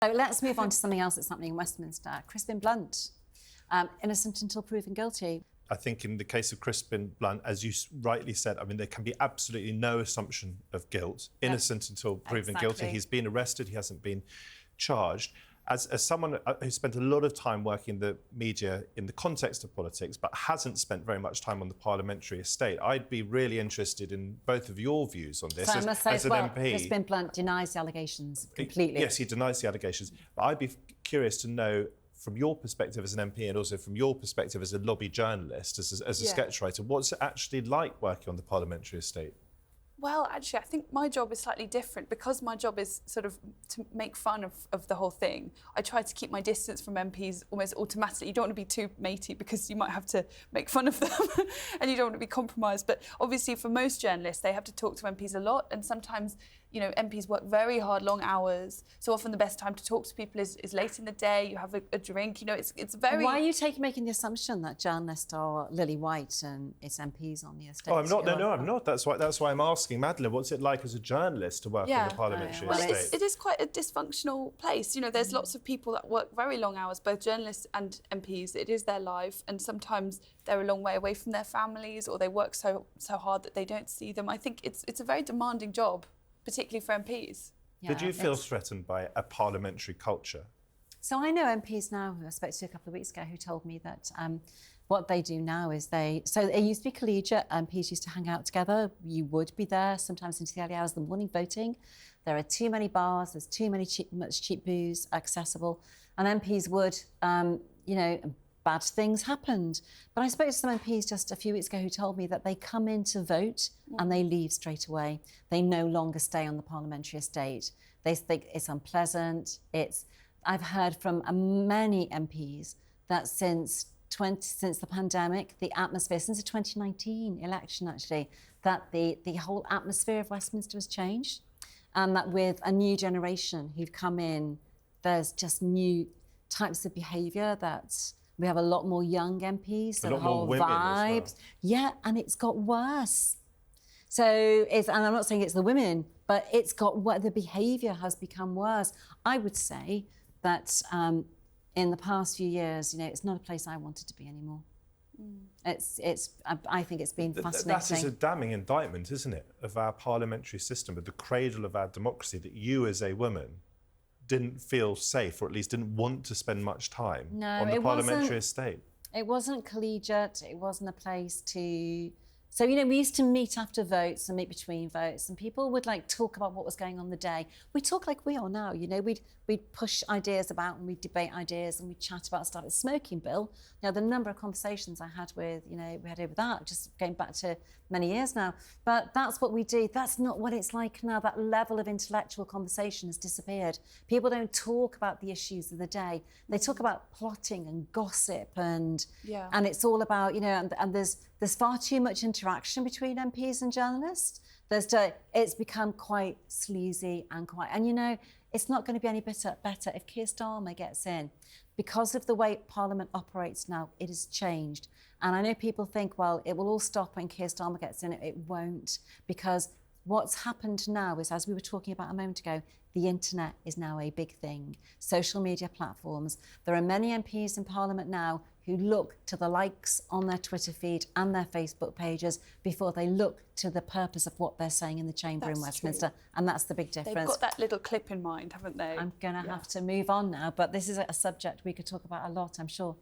So let's move on to something else that's happening in Westminster. Crispin Blunt, innocent until proven guilty. I think in the case of Crispin Blunt, as you rightly said, I mean, there can be absolutely no assumption of guilt. Innocent until proven guilty. He's been arrested, he hasn't been charged. As someone who spent a lot of time working in the media in the context of politics, but hasn't spent very much time on the Parliamentary Estate, I'd be really interested in both of your views on this. So I must say as as an well, MP. Crispin Blunt denies the allegations completely. Yes, he denies the allegations. But I'd be curious to know, from your perspective as an MP and also from your perspective as a lobby journalist, as a sketch writer, what's it actually like working on the Parliamentary Estate? Well, actually, I think my job is slightly different because my job is sort of to make fun of the whole thing. I try to keep my distance from MPs almost automatically. You don't want to be too matey because you might have to make fun of them and you don't want to be compromised. But obviously, for most journalists, they have to talk to MPs a lot, and sometimes, you know, MPs work very hard, long hours. So often the best time to talk to people is late in the day. You have a drink. You know, it's very. Why are you making the assumption that journalists are lily white and it's MPs on the estate? Oh, I'm not. No, I'm not. That's why I'm asking Madeline. What's it like as a journalist to work on the Parliamentary Estate? It is quite a dysfunctional place. You know, there's lots of people that work very long hours, both journalists and MPs. It is their life, and sometimes they're a long way away from their families, or they work so hard that they don't see them. I think it's a very demanding job, particularly for MPs. Yeah, did you feel threatened by a parliamentary culture? So I know MPs now who I spoke to a couple of weeks ago who told me that what they do now is so it used to be collegiate. MPs used to hang out together. You would be there sometimes into the early hours of the morning voting. There are too many bars, there's too much cheap booze accessible, and MPs would, you know, bad things happened. But I spoke to some MPs just a few weeks ago who told me that they come in to vote and they leave straight away. They no longer stay on the Parliamentary Estate. They think it's unpleasant. I've heard from many MPs that since the pandemic, the atmosphere, since the 2019 election actually, that the whole atmosphere of Westminster has changed, and that with a new generation who've come in, there's just new types of behaviour that we have a lot more young MPs, so the whole vibes. Yeah, and it's got worse. So and I'm not saying it's the women, but it's got the behaviour has become worse. I would say that in the past few years, you know, it's not a place I wanted to be anymore. I think it's been fascinating. That is a damning indictment, isn't it, of our parliamentary system, of the cradle of our democracy, that you as a woman didn't feel safe, or at least didn't want to spend much time on the Parliamentary Estate. It wasn't collegiate. It wasn't a place to... So, you know, we used to meet after votes and meet between votes, and people would, like, talk about what was going on the day. We talk like we are now, you know. We'd push ideas about and we'd debate ideas and we'd chat about stuff. The smoking bill, now, the number of conversations I had with, you know, we had over that, just going back to many years now. But that's what we do. That's not what it's like now. That level of intellectual conversation has disappeared. People don't talk about the issues of the day. They talk about plotting and gossip and it's all about, you know, and there's far too much interaction between MPs and journalists. It's become quite sleazy and you know, it's not going to be any better if Keir Starmer gets in. Because of the way Parliament operates now, it has changed. And I know people think, well, it will all stop when Keir Starmer gets in. It won't, because what's happened now is, as we were talking about a moment ago, the internet is now a big thing. Social media platforms. There are many MPs in Parliament now who look to the likes on their Twitter feed and their Facebook pages before they look to the purpose of what they're saying in the chamber in Westminster. True. And that's the big difference. They've got that little clip in mind, haven't they? I'm going to have to move on now, but this is a subject we could talk about a lot, I'm sure.